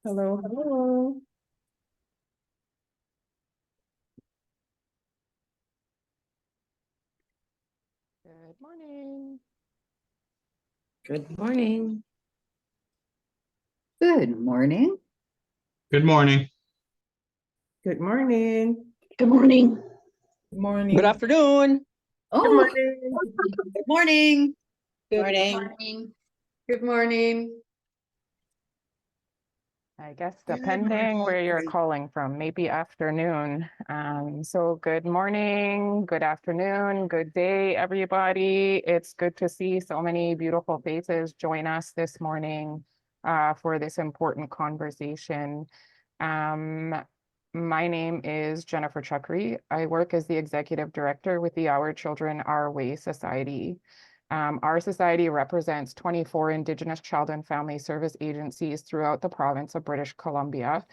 Hello, hello. Good morning. Good morning. Good morning. Good morning. Good morning. Good morning. Good morning. Good afternoon. Good Oh, morning. good morning. Morning. Good morning. I guess Good depending where you're morning. calling from, maybe afternoon. So good morning, good afternoon, good day, everybody. It's good to see so many beautiful faces join us this morning for this important conversation. My name is Jennifer Chukri. I work as the Executive Director with the Our Children, Our Way Society. Our society represents 24 Indigenous child and family service agencies throughout the province of British Columbia.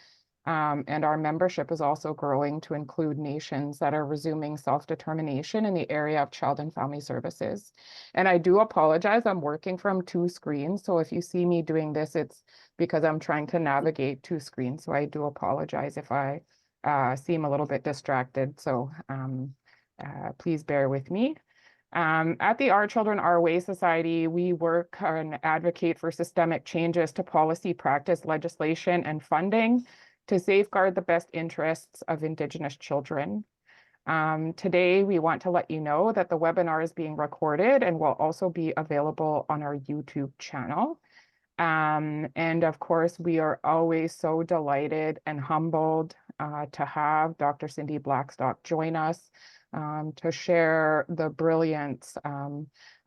And our membership is also growing to include nations that are resuming self-determination in the area of child and family services. And I do apologize, I'm working from two screens. So if you see me doing this, it's because I'm trying to navigate two screens. So I do apologize if I seem a little bit distracted. So please bear with me. At the Our Children, Our Way Society, we work and advocate for systemic changes to policy, practice, legislation, and funding to safeguard the best interests of Indigenous children. Today, we want to let you know that the webinar is being recorded and will also be available on our YouTube channel. And of course, we are always so delighted and humbled to have Dr. Cindy Blackstock join us to share the brilliance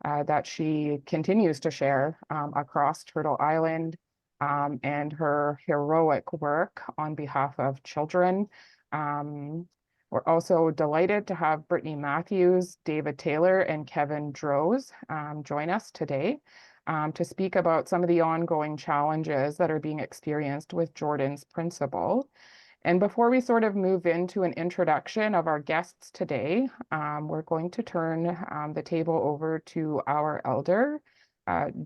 that she continues to share across Turtle Island and her heroic work on behalf of children. We're also delighted to have Brittany Matthews, David Taylor, and Kevin Droz join us today to speak about some of the ongoing challenges that are being experienced with Jordan's principle. And before we sort of move into an introduction of our guests today, we're going to turn the table over to our elder,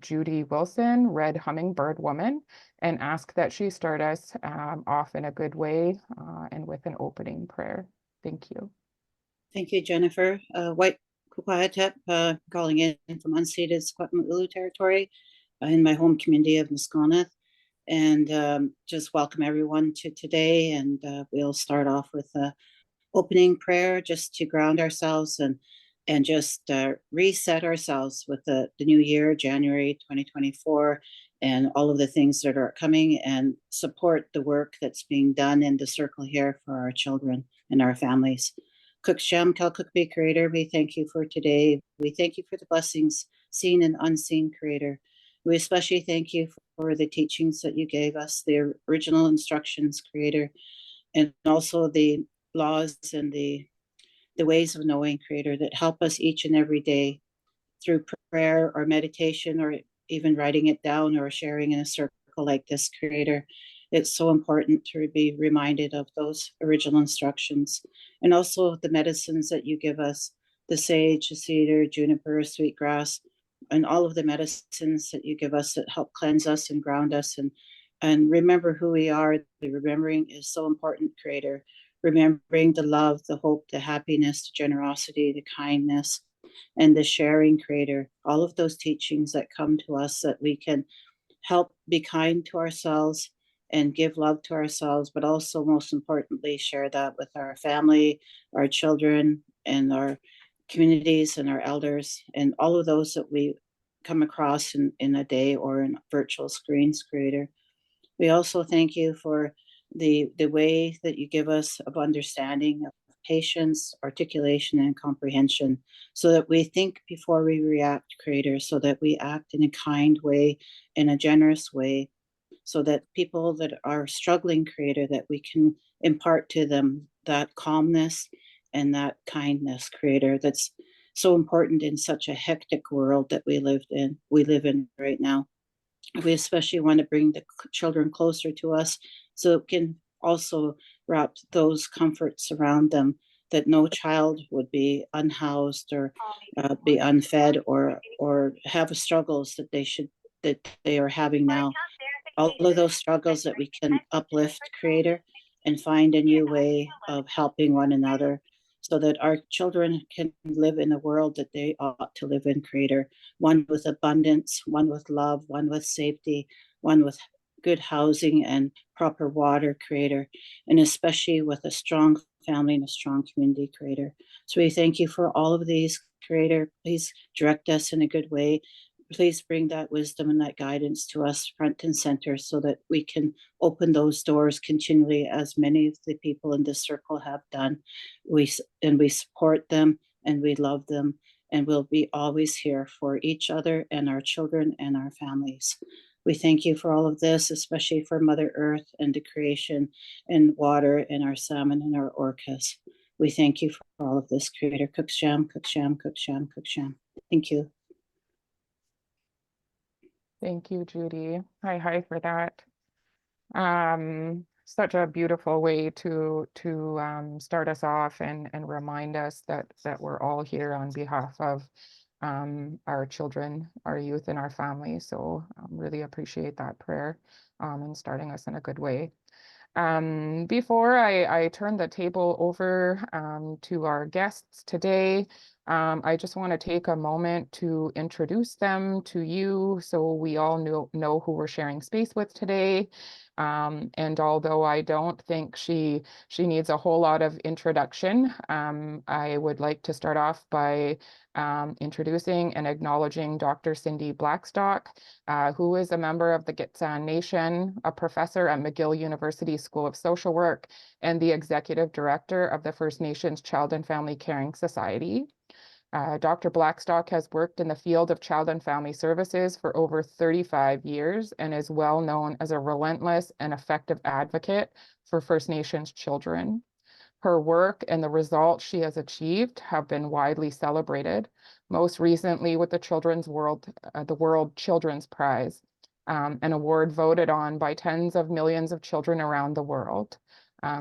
Judy Wilson, Red Hummingbird Woman, and ask that she start us off in a good way and with an opening prayer. Thank you. Thank you, Jennifer. White Kukwahitep, calling in from unceded Squamish territory in my home community of Muskanath. And just welcome everyone to today. And we'll start off with an opening prayer just to ground ourselves and just reset ourselves with the new year, January 2024, and all of the things that are coming, and support the work that's being done in the circle here for our children and our families. Cookshem, Kalkukbi Creator, we thank you for today. We thank you for the blessings, seen and unseen, Creator. We especially thank you for the teachings that you gave us, the original instructions, Creator, and also the laws and the ways of knowing, Creator, that help us each and every day through prayer or meditation or even writing it down or sharing in a circle like this, Creator. It's so important to be reminded of those original instructions, and also the medicines that you give us, the sage, the cedar, juniper, sweetgrass, and all of the medicines that you give us that help cleanse us and ground us and remember who we are. The remembering is so important, Creator. Remembering the love, the hope, the happiness, the generosity, the kindness, and the sharing, Creator. All of those teachings that come to us that we can help be kind to ourselves and give love to ourselves, but also most importantly, share that with our family, our children, and our communities and our elders, and all of those that we come across in a day or in virtual screens, Creator. We also thank you for the way that you give us of understanding, of patience, articulation, and comprehension, so that we think before we react, Creator, so that we act in a kind way, in a generous way, so that people that are struggling, Creator, that we can impart to them that calmness and that kindness, Creator, that's so important in such a hectic world that we live in right now. We especially want to bring the children closer to us so it can also wrap those comforts around them, that no child would be unhoused or be unfed or have struggles that they are having now. all of those struggles that we can uplift, Creator, and find a new way of helping one another so that our children can live in a world that they ought to live in, Creator. One with abundance, one with love, one with safety, one with good housing and proper water, Creator, and especially with a strong family and a strong community, Creator. So we thank you for all of these, Creator. Please direct us in a good way. Please bring that wisdom and that guidance to us front and center so that we can open those doors continually, as many of the people in this circle have done. We support them and we love them, and we'll be always here for each other and our children and our families. We thank you for all of this, especially for Mother Earth and the creation and water and our salmon and our orcas. We thank you for all of this, Creator. Cooksham, Cooksham, Cooksham, Cooksham. Thank you. Thank you, Judy. Hi for that. Such a beautiful way to start us off and remind us that we're all here on behalf of our children, our youth, and our families. So really appreciate that prayer and starting us in a good way. Before I turn the table over to our guests today, I just want to take a moment to introduce them to you so we all know who we're sharing space with today. And although I don't think she needs a whole lot of introduction, I would like to start off by introducing and acknowledging Dr. Cindy Blackstock, who is a member of the Gitxsan Nation, a professor at McGill University School of Social Work, and the executive director of the First Nations Child and Family Caring Society. Dr. Blackstock has worked in the field of child and family services for over 35 years and is well known as a relentless and effective advocate for First Nations children. Her work and the results she has achieved have been widely celebrated, most recently with the World Children's Prize, an award voted on by tens of millions of children around the world.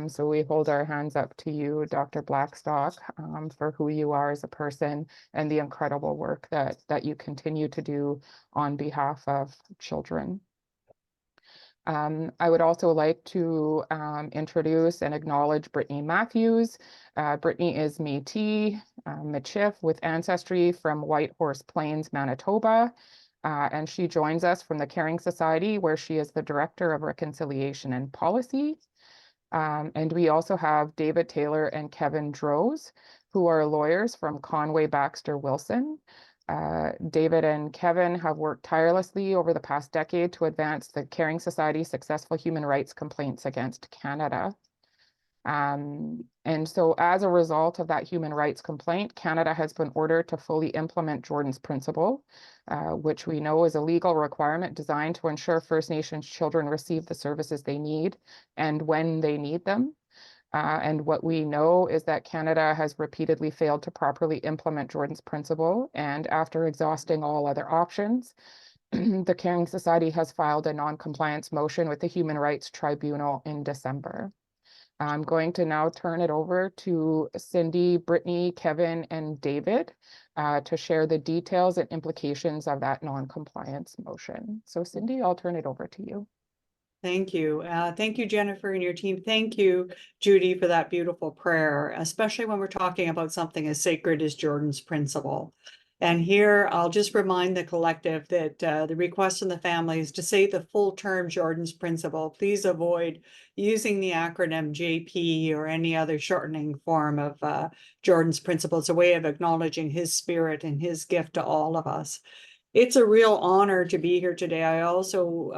So we hold our hands up to you, Dr. Blackstock, for who you are as a person and the incredible work that you continue to do on behalf of children. I would also like to introduce and acknowledge Brittany Matthews. Brittany is Métis, Michif with ancestry from Whitehorse Plains, Manitoba. And she joins us from the Caring Society, where she is the Director of Reconciliation and Policy. And we also have David Taylor and Kevin Droz, who are lawyers from Conway Baxter Wilson. David and Kevin have worked tirelessly over the past decade to advance the Caring Society's successful human rights complaints against Canada. And so as a result of that human rights complaint, Canada has been ordered to fully implement Jordan's Principle, which we know is a legal requirement designed to ensure First Nations children receive the services they need and when they need them. And what we know is that Canada has repeatedly failed to properly implement Jordan's Principle. And after exhausting all other options, the Caring Society has filed a non-compliance motion with the Human Rights Tribunal in December. I'm going to now turn it over to Cindy, Brittany, Kevin, and David to share the details and implications of that non-compliance motion. So Cindy, I'll turn it over to you. Thank you. Thank you, Jennifer, and your team. Thank you, Judy, for that beautiful prayer, especially when we're talking about something as sacred as Jordan's Principle. And here, I'll just remind the collective that the request from the family is to say the full term Jordan's Principle. Please avoid using the acronym JP or any other shortening form of Jordan's Principle. It's a way of acknowledging his spirit and his gift to all of us. It's a real honor to be here today. I also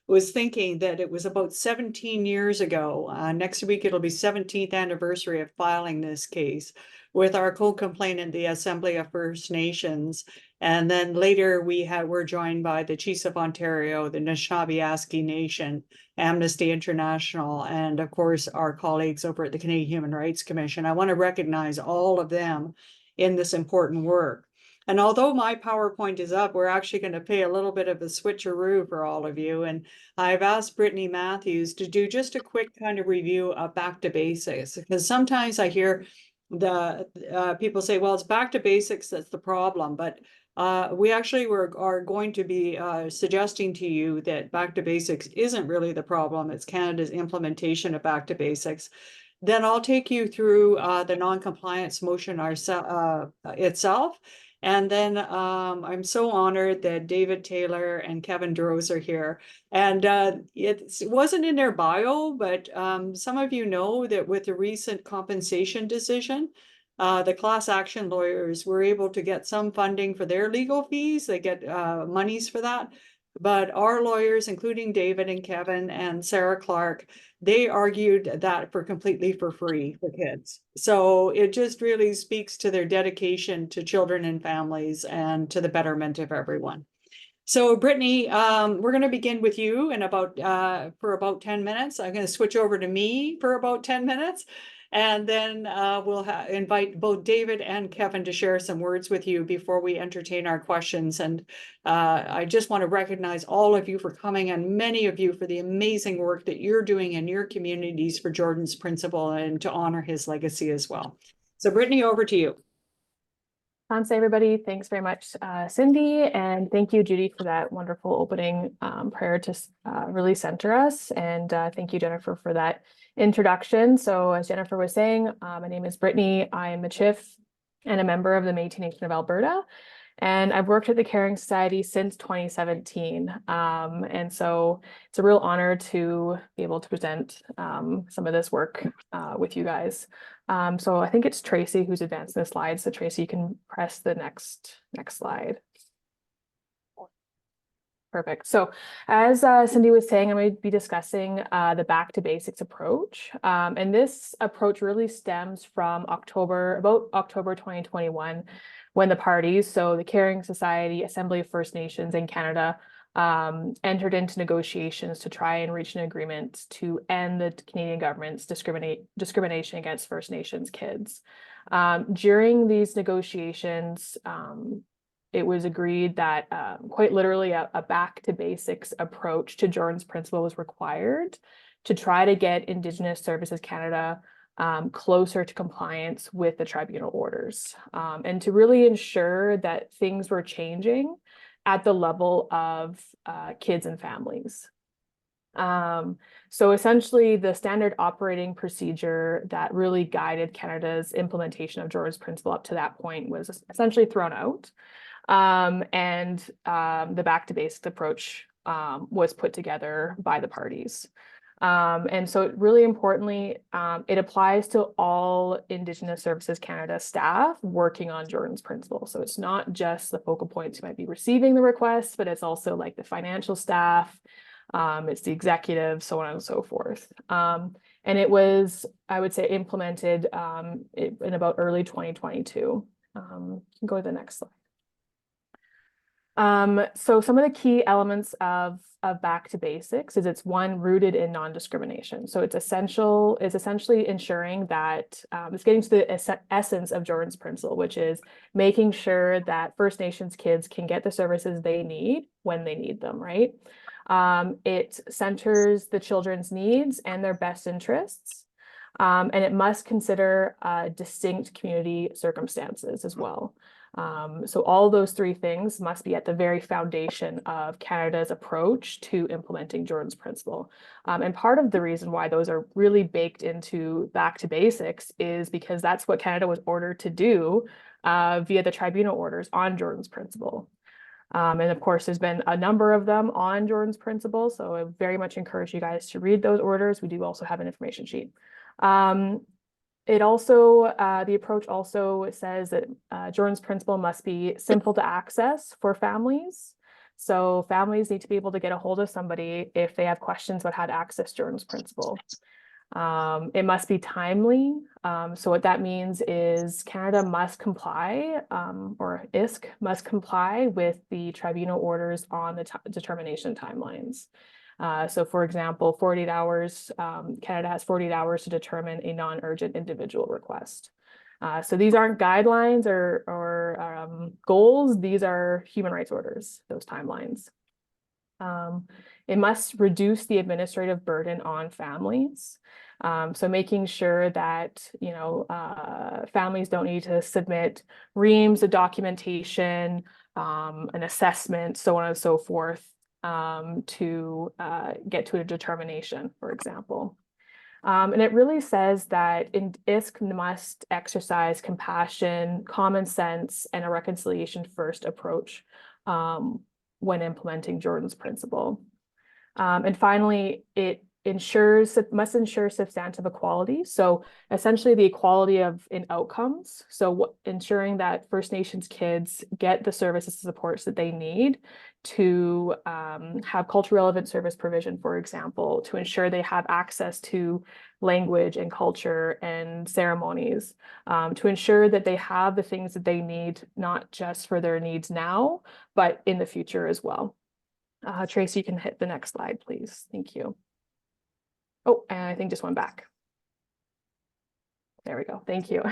was thinking that it was about 17 years ago. Next week, it'll be 17th anniversary of filing this case with our co-complainant, the Assembly of First Nations. And then later we're joined by the Chiefs of Ontario, the Anishinaabe Nation, Amnesty International, and of course, our colleagues over at the Canadian Human Rights Commission. I want to recognize all of them in this important work. And although my PowerPoint is up, we're actually going to pay a little bit of a switcheroo for all of you. And I've asked Brittany Matthews to do just a quick kind of review of back to basics, because sometimes I hear the people say, well, it's back to basics that's the problem. But We actually are going to be suggesting to you that back to basics isn't really the problem. It's Canada's implementation of back to basics. Then I'll take you through the non-compliance motion itself. And then I'm so honored that David Taylor and Kevin Duros are here. And it wasn't in their bio, but some of you know that with the recent compensation decision, the class action lawyers were able to get some funding for their legal fees. They get monies for that. But our lawyers, including David and Kevin and Sarah Clark, they argued that completely for free for kids. So it just really speaks to their dedication to children and families and to the betterment of everyone. So Brittany, we're going to begin with you in for about 10 minutes. I'm going to switch over to me for about 10 minutes. And then we'll invite both David and Kevin to share some words with you before we entertain our questions. And I just want to recognize all of you for coming, and many of you for the amazing work that you're doing in your communities for Jordan's principal and to honor his legacy as well. So Brittany, over to you. Namaste, everybody. Thanks very much, Cindy, and thank you, Judy, for that wonderful opening prayer to really center us. And thank you, Jennifer, for that introduction. So as Jennifer was saying, my name is Brittany. I am a Chief and a member of the Métis Nation of Alberta. And I've worked at the Caring Society since 2017. And so it's a real honor to be able to present some of this work with you guys. So I think it's Tracy who's advancing the slides. So Tracy, you can press the next slide. Perfect. So as Cindy was saying, I'm going to be discussing the back to basics approach. And this approach really stems from about October 2021, when the parties, so the Caring Society, Assembly of First Nations in Canada, entered into negotiations to try and reach an agreement to end the Canadian government's discrimination against First Nations kids. During these negotiations, it was agreed that quite literally a back to basics approach to Jordan's principle was required to try to get Indigenous Services Canada closer to compliance with the tribunal orders, and to really ensure that things were changing at the level of kids and families. So essentially, the standard operating procedure that really guided Canada's implementation of Jordan's principle up to that point was essentially thrown out. And the back to basics approach was put together by the parties. And so really importantly, it applies to all Indigenous Services Canada staff working on Jordan's principle. So it's not just the focal points who might be receiving the requests, but it's also like the financial staff, it's the executive, so on and so forth. And it was, I would say, implemented in about early 2022. Go to the next slide. So some of the key elements of back to basics is it's one, rooted in non-discrimination. So it's essentially ensuring that it's getting to the essence of Jordan's principle, which is making sure that First Nations kids can get the services they need when they need them, right? It centers the children's needs and their best interests. And it must consider distinct community circumstances as well. So all those three things must be at the very foundation of Canada's approach to implementing Jordan's principle. And part of the reason why those are really baked into back to basics is because that's what Canada was ordered to do via the tribunal orders on Jordan's principle. And of course, there's been a number of them on Jordan's principle, so I very much encourage you guys to read those orders. We do also have an information sheet. It also, the approach also says that Jordan's principle must be simple to access for families. So families need to be able to get a hold of somebody if they have questions about how to access Jordan's principle. It must be timely. So what that means is Canada must comply, or ISC must comply with the tribunal orders on the determination timelines. So for example, 48 hours, Canada has 48 hours to determine a non-urgent individual request. So these aren't guidelines or goals, these are human rights orders, those timelines. It must reduce the administrative burden on families. So making sure that, families don't need to submit reams of documentation, an assessment, so on and so forth, to get to a determination, for example. And it really says that ISC must exercise compassion, common sense, and a reconciliation first approach when implementing Jordan's principle. And finally, it must ensure substantive equality. So essentially the equality in outcomes. So ensuring that First Nations kids get the services and supports that they need to have culture relevant service provision, for example, to ensure they have access to language and culture and ceremonies, to ensure that they have the things that they need, not just for their needs now, but in the future as well. Tracy, you can hit the next slide, please. Thank you. Oh, and I think just one back. There we go. Thank you.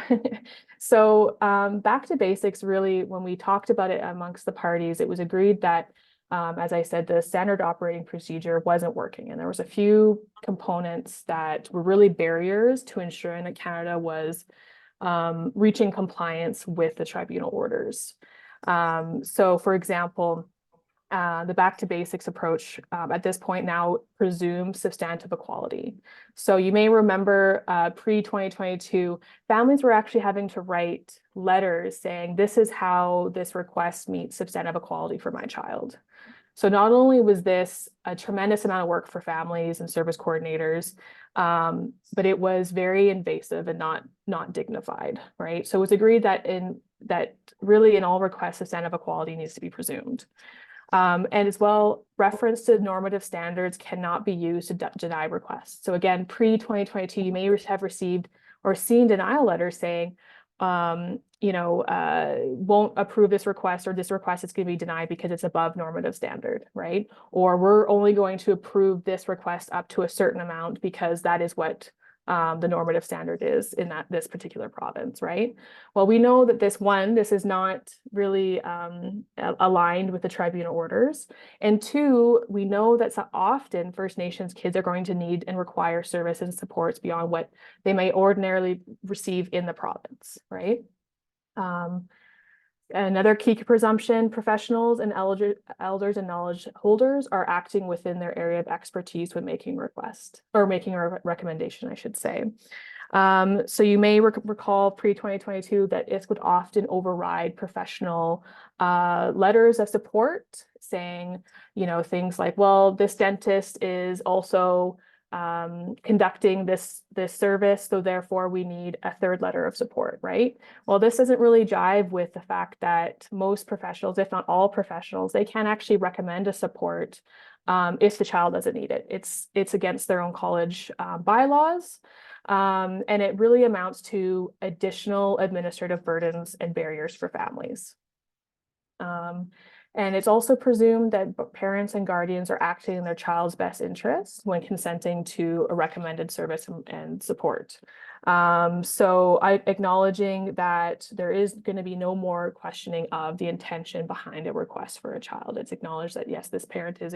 So back to basics, really, when we talked about it amongst the parties, it was agreed that, as I said, the standard operating procedure wasn't working. And there was a few components that were really barriers to ensuring that Canada was reaching compliance with the tribunal orders. So for example, the back to basics approach at this point now presumes substantive equality. So you may remember pre-2022, families were actually having to write letters saying, this is how this request meets substantive equality for my child. So not only was this a tremendous amount of work for families and service coordinators, but it was very invasive and not dignified, right? So it was agreed that really in all requests, substantive equality needs to be presumed. And as well, reference to normative standards cannot be used to deny requests. So again, pre-2022, you may have received or seen denial letters saying, won't approve this request, or this request is going to be denied because it's above normative standard, right? Or we're only going to approve this request up to a certain amount because that is what the normative standard is in this particular province, right? Well, we know that this is not really aligned with the tribunal orders. And two, we know that so often First Nations kids are going to need and require services and supports beyond what they may ordinarily receive in the province, right? Another key presumption, professionals and elders and knowledge holders are acting within their area of expertise when making request or making a recommendation, I should say. So you may recall pre-2022 that ISC would often override professional letters of support saying, things like, well, this dentist is also conducting this service, so therefore we need a third letter of support, right? Well, this doesn't really jive with the fact that most professionals, if not all professionals, they can actually recommend a support if the child doesn't need it. It's against their own college bylaws, and it really amounts to additional administrative burdens and barriers for families. And it's also presumed that parents and guardians are acting in their child's best interest when consenting to a recommended service and support. So acknowledging that there is going to be no more questioning of the intention behind a request for a child. It's acknowledged that, yes, this parent is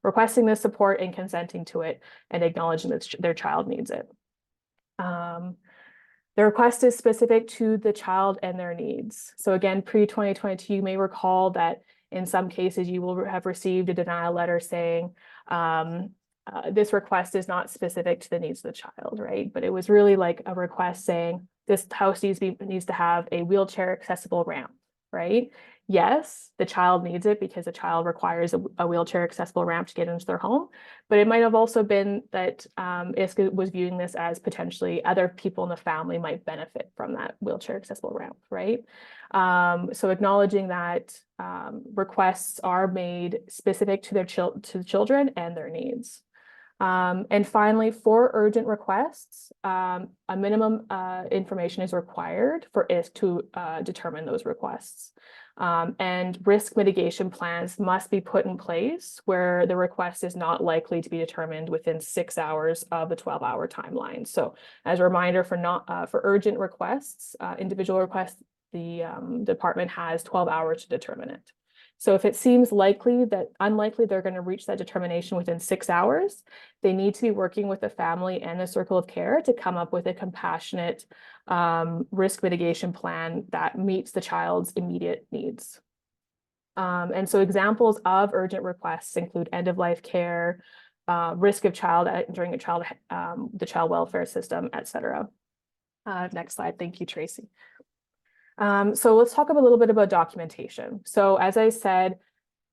requesting this support and consenting to it, and acknowledging that their child needs it. The request is specific to the child and their needs. So again, pre-2022, you may recall that in some cases you will have received a denial letter saying this request is not specific to the needs of the child, right? But it was really like a request saying this house needs to have a wheelchair accessible ramp, right? Yes, the child needs it because the child requires a wheelchair accessible ramp to get into their home, but it might have also been that ISC was viewing this as potentially other people in the family might benefit from that wheelchair accessible ramp, right? So acknowledging that requests are made specific to the children and their needs. And finally, for urgent requests, a minimum information is required for ISC to determine those requests. And risk mitigation plans must be put in place where the request is not likely to be determined within 6 hours of the 12-hour timeline. So as a reminder, for urgent requests, individual requests, the department has 12 hours to determine it. So if it seems unlikely they're going to reach that determination within 6 hours, they need to be working with the family and the circle of care to come up with a compassionate risk mitigation plan that meets the child's immediate needs. And so examples of urgent requests include end-of-life care, risk of child during the child welfare system, etc. Next slide. Thank you, Tracy. So let's talk a little bit about documentation. So as I said,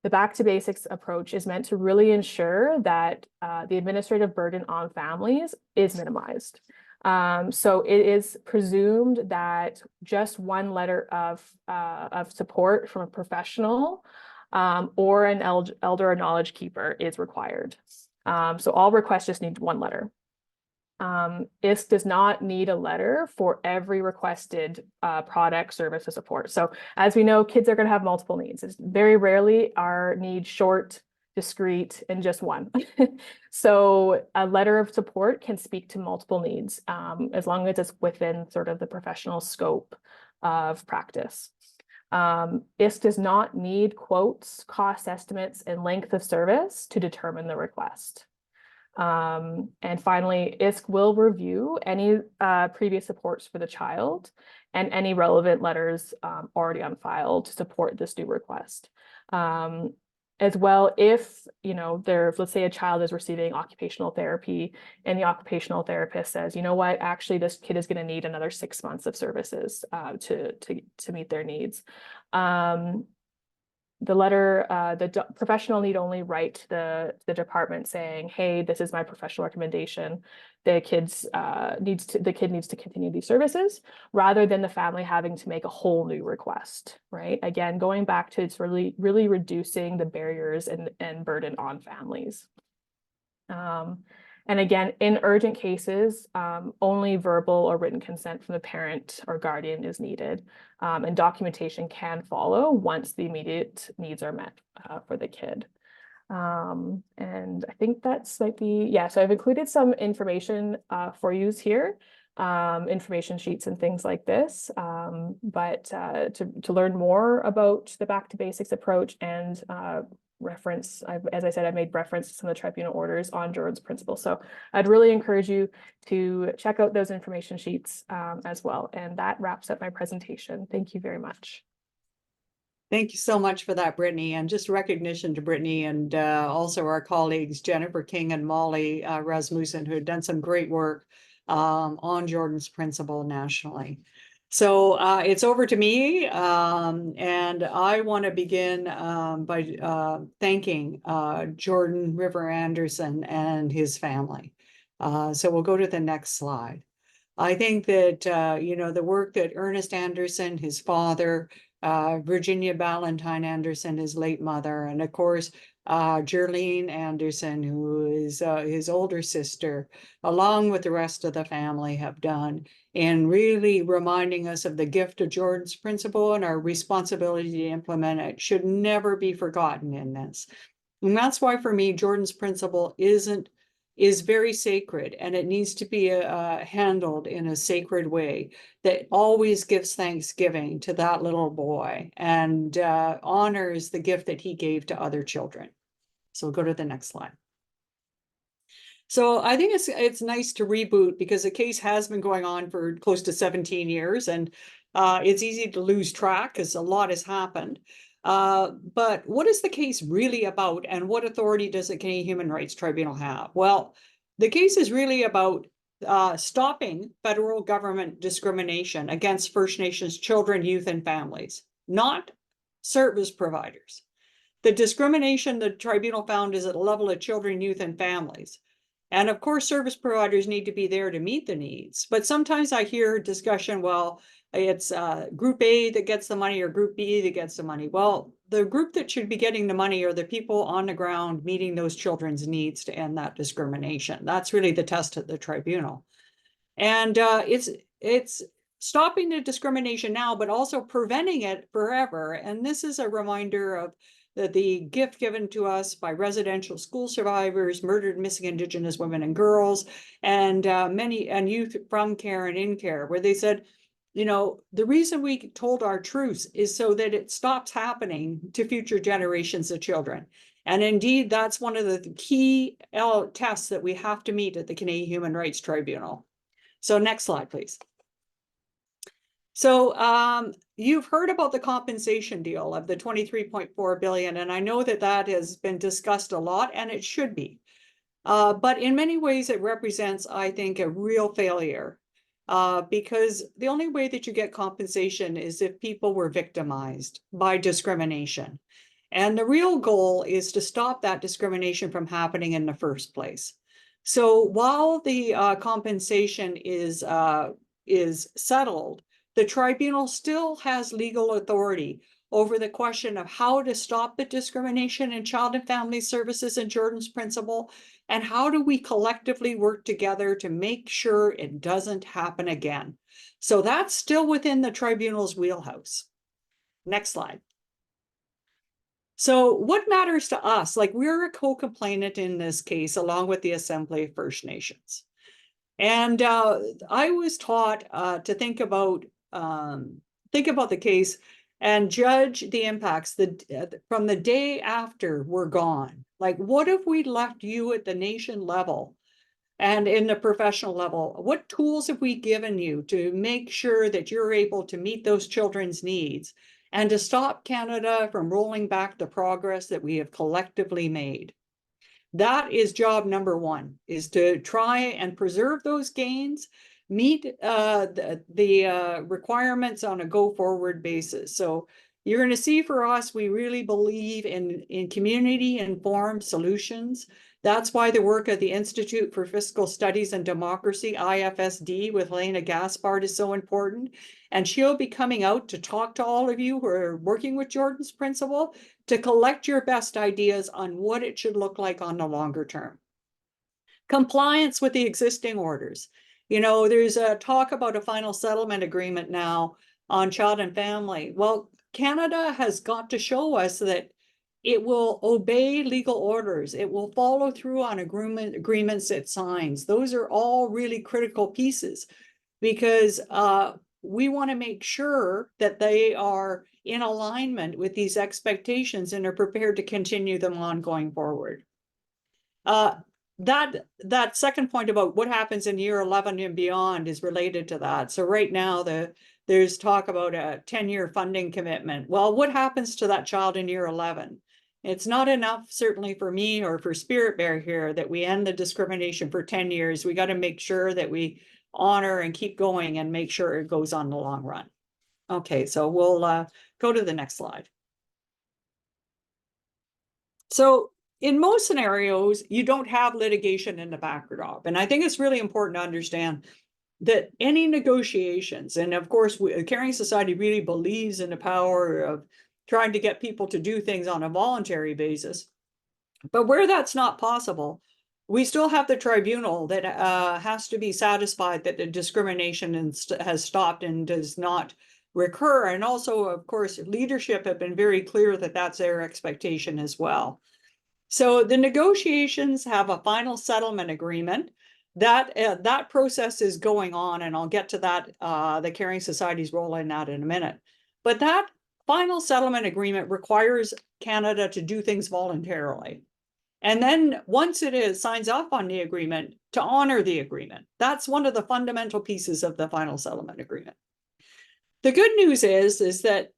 the back to basics approach is meant to really ensure that the administrative burden on families is minimized. So it is presumed that just one letter of support from a professional or an elder or knowledge keeper is required. So all requests just need one letter. ISK does not need a letter for every requested product, service, or support. So as we know, kids are going to have multiple needs. It's very rarely our needs short, discrete, and just one. So a letter of support can speak to multiple needs as long as it's within sort of the professional scope of practice. ISK does not need quotes, cost estimates, and length of service to determine the request. And finally, ISK will review any previous supports for the child and any relevant letters already on file to support this new request. As well, if let's say a child is receiving occupational therapy and the occupational therapist says, you know what, actually this kid is going to need another 6 months of services to meet their needs. The letter, the professional need only write to the department saying, hey, this is my professional recommendation. The kid needs to continue these services, rather than the family having to make a whole new request, right? Again, going back to it's really reducing the barriers and burden on families. And again, in urgent cases, only verbal or written consent from the parent or guardian is needed, and documentation can follow once the immediate needs are met for the kid. And I think that's so I've included some information for use here, information sheets and things like this. But to learn more about the back to basics approach and reference, as I said, I've made reference to some of the tribunal orders on Jordan's principle. So I'd really encourage you to check out those information sheets as well. And that wraps up my presentation. Thank you very much. Thank you so much for that, Brittany, and just recognition to Brittany and also our colleagues, Jennifer King and Molly Rasmussen, who have done some great work on Jordan's principle nationally. So it's over to me, and I want to begin by thanking Jordan River Anderson and his family. So we'll go to the next slide. I think that, the work that Ernest Anderson, his father, Virginia Ballantyne Anderson, his late mother, and of course, Jerlene Anderson, who is his older sister, along with the rest of the family, have done in really reminding us of the gift of Jordan's principle and our responsibility to implement it should never be forgotten in this. And that's why, for me, Jordan's principle is very sacred, and it needs to be handled in a sacred way that always gives thanksgiving to that little boy and honors the gift that he gave to other children. So we'll go to the next slide. So I think it's nice to reboot because the case has been going on for close to 17 years, and it's easy to lose track because a lot has happened. But what is the case really about, and what authority does the Canadian Human Rights Tribunal have? Well, the case is really about stopping federal government discrimination against First Nations children, youth, and families, not service providers. The discrimination the tribunal found is at the level of children, youth, and families. And of course, service providers need to be there to meet the needs. But sometimes I hear discussion, well, it's group A that gets the money or group B that gets the money. Well, the group that should be getting the money are the people on the ground meeting those children's needs to end that discrimination. That's really the test at the tribunal. And it's stopping the discrimination now, but also preventing it forever. And this is a reminder of the gift given to us by residential school survivors, murdered missing Indigenous women and girls, and youth from care and in care, where they said, the reason we told our truths is so that it stops happening to future generations of children. And indeed, that's one of the key tests that we have to meet at the Canadian Human Rights Tribunal. So next slide, please. So you've heard about the compensation deal of the 23.4 billion, and I know that that has been discussed a lot, and it should be. But in many ways, it represents, I think, a real failure. Because the only way that you get compensation is if people were victimized by discrimination. And the real goal is to stop that discrimination from happening in the first place. So while the compensation is settled, the tribunal still has legal authority over the question of how to stop the discrimination in child and family services and Jordan's principle, and how do we collectively work together to make sure it doesn't happen again. So that's still within the tribunal's wheelhouse. Next slide. So what matters to us? Like, we're a co-complainant in this case, along with the Assembly of First Nations. And I was taught to think about the case and judge the impacts from the day after we're gone. Like, what if we left you at the nation level and in the professional level? What tools have we given you to make sure that you're able to meet those children's needs and to stop Canada from rolling back the progress that we have collectively made? That is job number one, is to try and preserve those gains, meet the requirements on a go-forward basis. So you're going to see for us, we really believe in community-informed solutions. That's why the work of the Institute for Fiscal Studies and Democracy, IFSD, with Helena Gaspard is so important. And she'll be coming out to talk to all of you who are working with Jordan's principle to collect your best ideas on what it should look like on the longer term. Compliance with the existing orders. You know, there's a talk about a final settlement agreement now on child and family. Well, Canada has got to show us that it will obey legal orders. It will follow through on agreements it signs. Those are all really critical pieces, because we want to make sure that they are in alignment with these expectations and are prepared to continue them on going forward. That second point about what happens in year 11 and beyond is related to that. So right now, there's talk about a 10-year funding commitment. Well, what happens to that child in year 11? It's not enough, certainly for me or for Spirit Bear here, that we end the discrimination for 10 years. We got to make sure that we honor and keep going and make sure it goes on the long run. Okay, so we'll go to the next slide. So in most scenarios, you don't have litigation in the backdrop. And I think it's really important to understand that any negotiations, and of course, the Caring Society really believes in the power of trying to get people to do things on a voluntary basis. But where that's not possible, we still have the tribunal that has to be satisfied that the discrimination has stopped and does not recur. And also, of course, leadership have been very clear that that's their expectation as well. So the negotiations have a final settlement agreement. That process is going on, and I'll get to that, the Caring Society's role in that in a minute. But that final settlement agreement requires Canada to do things voluntarily. And then once it signs off on the agreement, to honor the agreement. That's one of the fundamental pieces of the final settlement agreement. The good news is that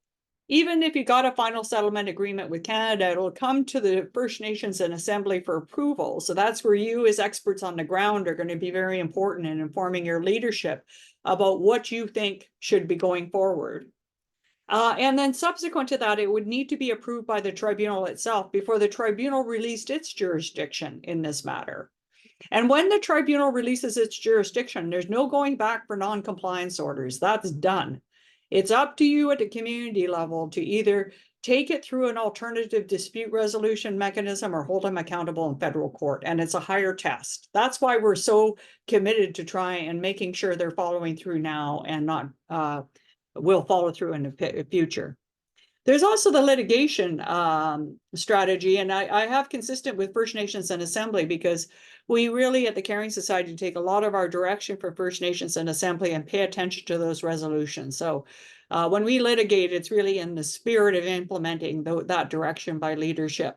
even if you got a final settlement agreement with Canada, it'll come to the First Nations and Assembly for approval. So that's where you as experts on the ground are going to be very important in informing your leadership about what you think should be going forward. And then subsequent to that, it would need to be approved by the tribunal itself before the tribunal released its jurisdiction in this matter. And when the tribunal releases its jurisdiction, there's no going back for non-compliance orders. That's done. It's up to you at the community level to either take it through an alternative dispute resolution mechanism or hold them accountable in federal court. And it's a higher test. That's why we're so committed to try and making sure they're following through now and not will follow through in the future. There's also the litigation strategy, and I have consistent with First Nations and Assembly, because we really at the Caring Society take a lot of our direction from First Nations and Assembly and pay attention to those resolutions. So when we litigate, it's really in the spirit of implementing that direction by leadership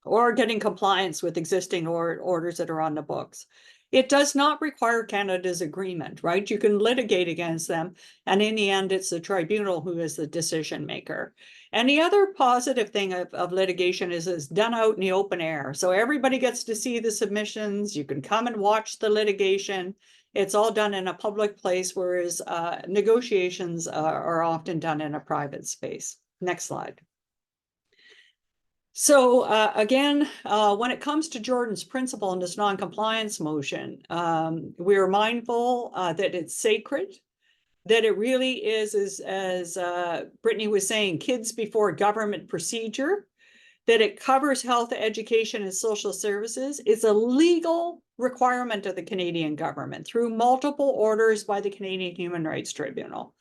or getting compliance with existing orders that are on the books. It does not require Canada's agreement, right? You can litigate against them, and in the end, it's the tribunal who is the decision maker. And the other positive thing of litigation is it's done out in the open air. So everybody gets to see the submissions. You can come and watch the litigation. It's all done in a public place, whereas negotiations are often done in a private space. Next slide. So again, when it comes to Jordan's principle and this non-compliance motion, we are mindful that it's sacred, that it really is, as Brittany was saying, kids before government procedure, that it covers health, education, and social services. It's a legal requirement of the Canadian government through multiple orders by the Canadian Human Rights Tribunal.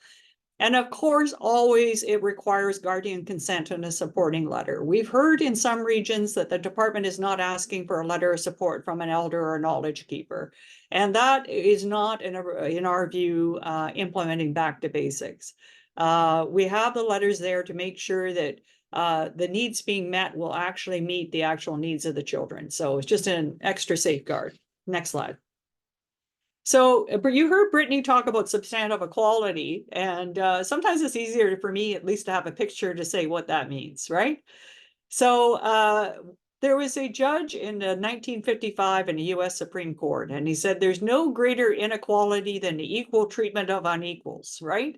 And of course, always it requires guardian consent and a supporting letter. We've heard in some regions that the department is not asking for a letter of support from an elder or a knowledge keeper. And that is not, in our view, implementing back to basics. We have the letters there to make sure that the needs being met will actually meet the actual needs of the children. So it's just an extra safeguard. Next slide. So you heard Brittany talk about substantive equality, and sometimes it's easier for me at least to have a picture to say what that means, right? So there was a judge in 1955 in the US Supreme Court, and he said there's no greater inequality than the equal treatment of unequals, right?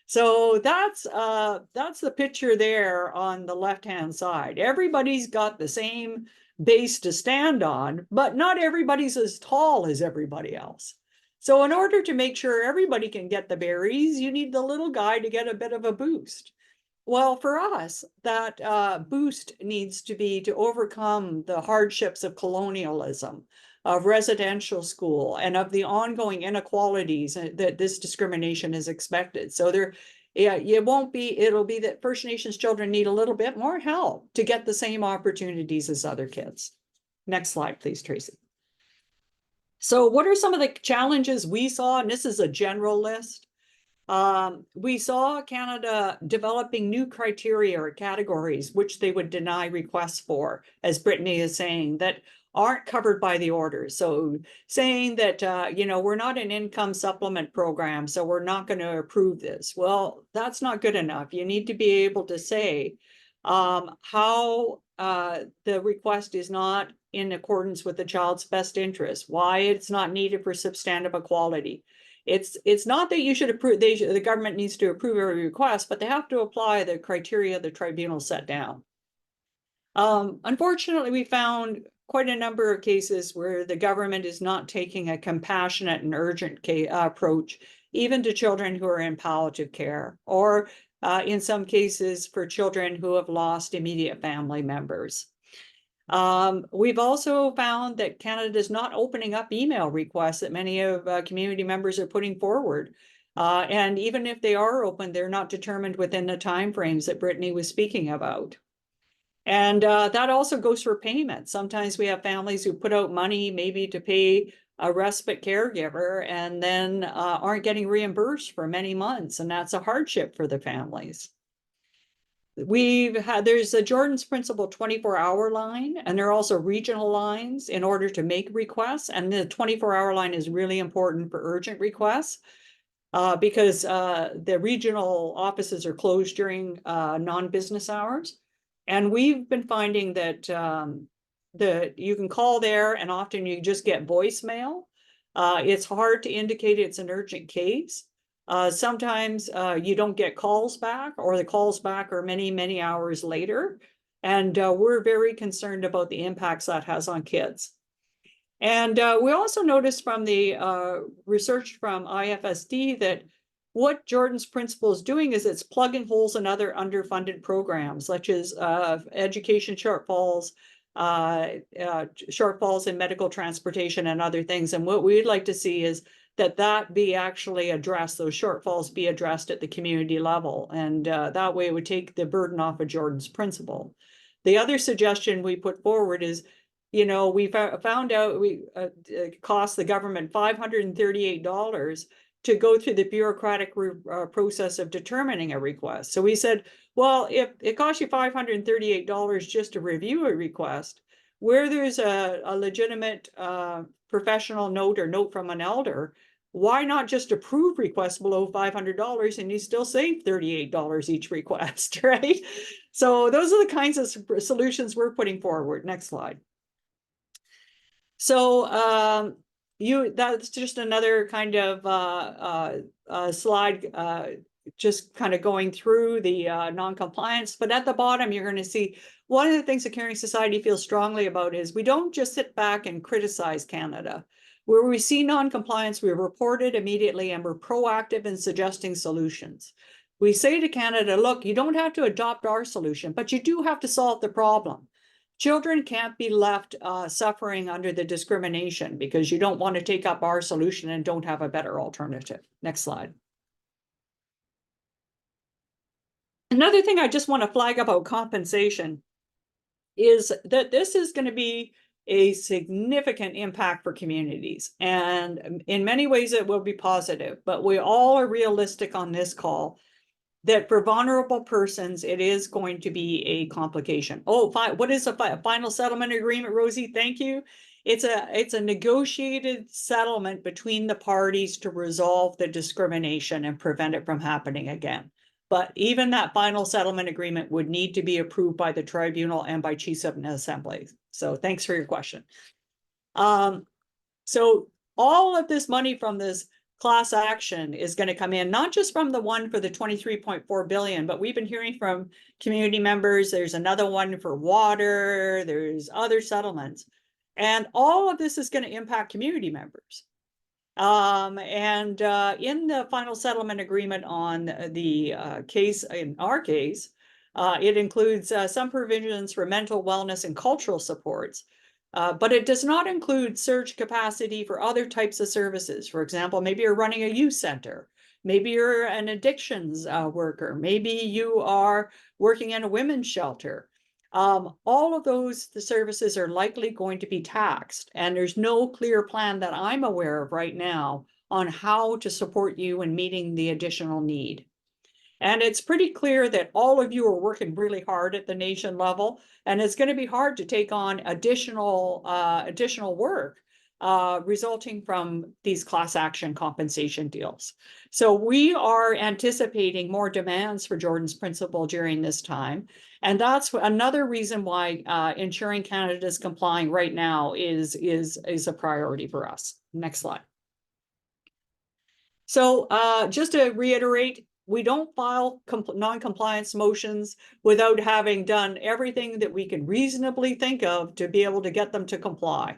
So that's the picture there on the left-hand side. Everybody's got the same base to stand on, but not everybody's as tall as everybody else. So in order to make sure everybody can get the berries, you need the little guy to get a bit of a boost. Well, for us, that boost needs to be to overcome the hardships of colonialism, of residential school, and of the ongoing inequalities that this discrimination is expected. So it'll be that First Nations children need a little bit more help to get the same opportunities as other kids. Next slide, please, Tracy. So what are some of the challenges we saw? And this is a general list. We saw Canada developing new criteria or categories which they would deny requests for, as Brittany is saying, that aren't covered by the orders. So saying that, we're not an income supplement program, so we're not going to approve this. Well, that's not good enough. You need to be able to say how the request is not in accordance with the child's best interest, why it's not needed for substantive equality. It's not that you should approve, the government needs to approve every request, but they have to apply the criteria the tribunal set down. Unfortunately, we found quite a number of cases where the government is not taking a compassionate and urgent approach, even to children who are in palliative care, or in some cases for children who have lost immediate family members. We've also found that Canada is not opening up email requests that many of community members are putting forward. And even if they are open, they're not determined within the timeframes that Brittany was speaking about. And that also goes for payment. Sometimes we have families who put out money maybe to pay a respite caregiver and then aren't getting reimbursed for many months. And that's a hardship for the families. There's a Jordan's Principle 24-hour line, and there are also regional lines in order to make requests. And the 24-hour line is really important for urgent requests because the regional offices are closed during non-business hours. And we've been finding that you can call there and often you just get voicemail. It's hard to indicate it's an urgent case. Sometimes you don't get calls back, or the calls back are many, many hours later. And we're very concerned about the impacts that has on kids. And we also noticed from the research from IFSD that what Jordan's Principle is doing is it's plugging holes in other underfunded programs, such as education shortfalls, shortfalls in medical transportation and other things. And what we'd like to see is that be actually addressed, those shortfalls be addressed at the community level. And that way it would take the burden off of Jordan's Principle. The other suggestion we put forward is, we found out it cost the government $538 to go through the bureaucratic process of determining a request. So we said, well, if it costs you $538 just to review a request, where there's a legitimate professional note or note from an elder, why not just approve requests below $500 and you still save $38 each request, right? So those are the kinds of solutions we're putting forward. Next slide. So that's just another kind of slide, just kind of going through the non-compliance. But at the bottom, you're going to see one of the things the Caring Society feels strongly about is we don't just sit back and criticize Canada. Where we see non-compliance, we report it immediately and we're proactive in suggesting solutions. We say to Canada, look, you don't have to adopt our solution, but you do have to solve the problem. Children can't be left suffering under the discrimination because you don't want to take up our solution and don't have a better alternative. Next slide. Another thing I just want to flag about compensation is that this is going to be a significant impact for communities. And in many ways, it will be positive, but we all are realistic on this call that for vulnerable persons, it is going to be a complication. Oh, what is a final settlement agreement, Rosie? Thank you. It's a negotiated settlement between the parties to resolve the discrimination and prevent it from happening again. But even that final settlement agreement would need to be approved by the tribunal and by chiefs of assembly. So thanks for your question. So all of this money from this class action is going to come in, not just from the one for the 23.4 billion, but we've been hearing from community members. There's another one for water. There's other settlements. And all of this is going to impact community members. In the final settlement agreement on the case, in our case, it includes some provisions for mental wellness and cultural supports. But it does not include surge capacity for other types of services. For example, maybe you're running a youth center. Maybe you're an addictions worker. Maybe you are working in a women's shelter. All of the services are likely going to be taxed. And there's no clear plan that I'm aware of right now on how to support you in meeting the additional need. And it's pretty clear that all of you are working really hard at the nation level, and it's going to be hard to take on additional work resulting from these class action compensation deals. So we are anticipating more demands for Jordan's Principle during this time. And that's another reason why ensuring Canada's complying right now is a priority for us. Next slide. So just to reiterate, we don't file non-compliance motions without having done everything that we can reasonably think of to be able to get them to comply.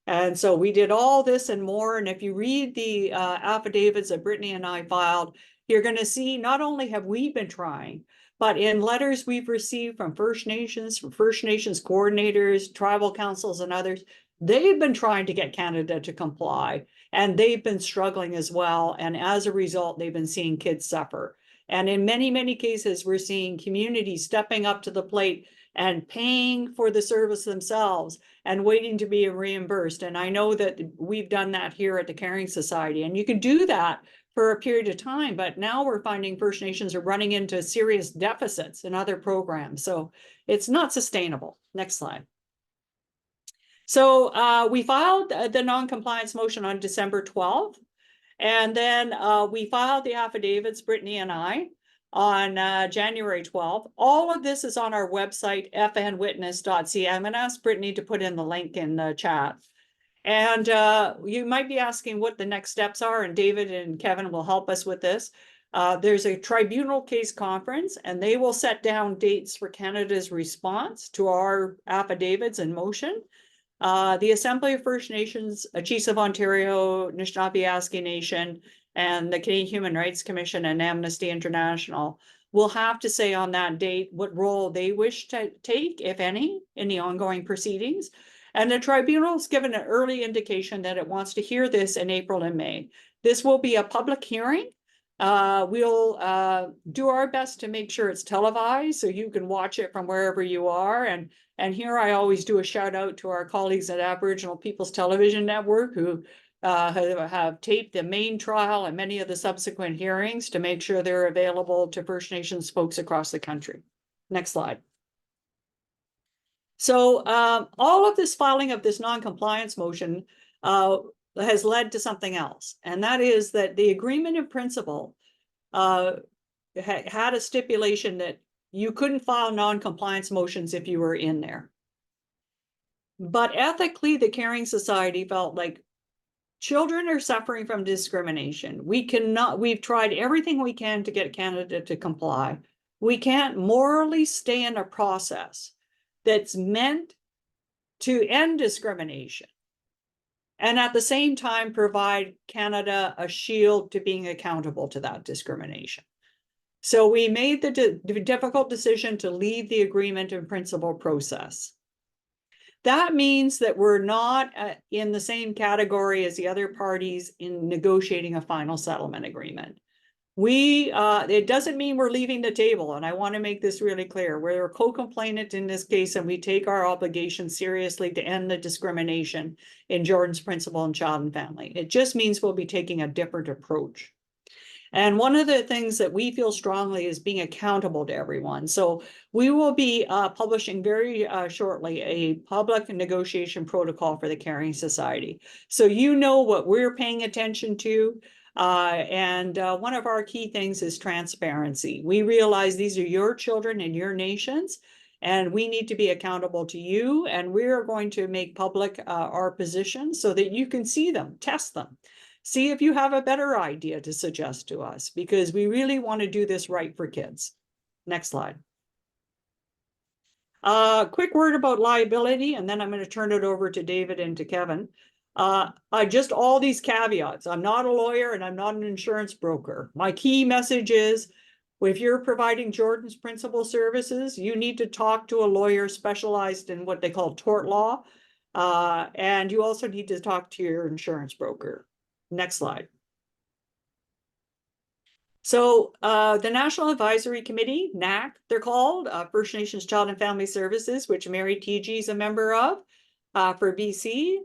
And so we did all this and more. And if you read the affidavits that Brittany and I filed, you're going to see not only have we been trying, but in letters we've received from First Nations coordinators, tribal councils, and others, they've been trying to get Canada to comply. And they've been struggling as well. And as a result, they've been seeing kids suffer. And in many, many cases, we're seeing communities stepping up to the plate and paying for the service themselves and waiting to be reimbursed. And I know that we've done that here at the Caring Society. And you can do that for a period of time. But now we're finding First Nations are running into serious deficits in other programs. So it's not sustainable. Next slide. So we filed the non-compliance motion on December 12th, and then we filed the affidavits, Brittany and I, on January 12th. All of this is on our website, fnwitness.ca. I'm going to ask Brittany to put in the link in the chat. And you might be asking what the next steps are, and David and Kevin will help us with this. There's a tribunal case conference, and they will set down dates for Canada's response to our affidavits in motion. The Assembly of First Nations, Chiefs of Ontario, Anishinaabe Nation, and the Canadian Human Rights Commission and Amnesty International will have to say on that date what role they wish to take, if any, in the ongoing proceedings. And the tribunal's given an early indication that it wants to hear this in April and May. This will be a public hearing. We'll do our best to make sure it's televised so you can watch it from wherever you are. And here I always do a shout out to our colleagues at Aboriginal People's Television Network who have taped the main trial and many of the subsequent hearings to make sure they're available to First Nations folks across the country. Next slide. So all of this filing of this non-compliance motion has led to something else. And that is that the agreement in principle had a stipulation that you couldn't file non-compliance motions if you were in there. But ethically, the Caring Society felt like children are suffering from discrimination. We've tried everything we can to get Canada to comply. We can't morally stay in a process that's meant to end discrimination and at the same time provide Canada a shield to being accountable to that discrimination. So we made the difficult decision to leave the agreement in principle process. That means that we're not in the same category as the other parties in negotiating a final settlement agreement. It doesn't mean we're leaving the table, and I want to make this really clear. We're a co-complainant in this case, and we take our obligation seriously to end the discrimination in Jordan's Principle and Child and Family. It just means we'll be taking a different approach. And one of the things that we feel strongly is being accountable to everyone. So we will be publishing very shortly a public negotiation protocol for the Caring Society. So you know what we're paying attention to. And one of our key things is transparency. We realize these are your children and your nations, and we need to be accountable to you. And we're going to make public our positions so that you can see them, test them. See if you have a better idea to suggest to us, because we really want to do this right for kids. Next slide. Quick word about liability, and then I'm going to turn it over to David and to Kevin. Just all these caveats. I'm not a lawyer and I'm not an insurance broker. My key message is, if you're providing Jordan's Principle services, you need to talk to a lawyer specialized in what they call tort law. And you also need to talk to your insurance broker. Next slide. So the National Advisory Committee, NAC, they're called, First Nations Child and Family Services, which Mary TG is a member of for BC.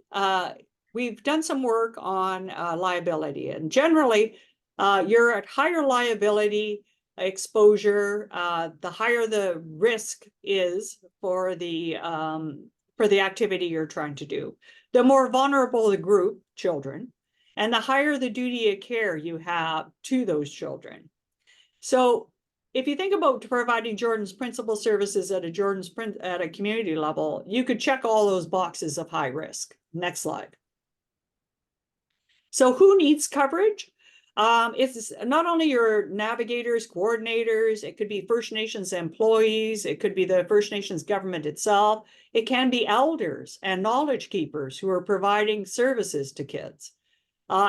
We've done some work on liability, and generally you're at higher liability exposure, the higher the risk is for the activity you're trying to do. The more vulnerable the group, children, and the higher the duty of care you have to those children. So if you think about providing Jordan's Principle services at a community level, you could check all those boxes of high risk. Next slide. So who needs coverage? It's not only your navigators, coordinators, it could be First Nations employees, it could be the First Nations government itself. It can be elders and knowledge keepers who are providing services to kids.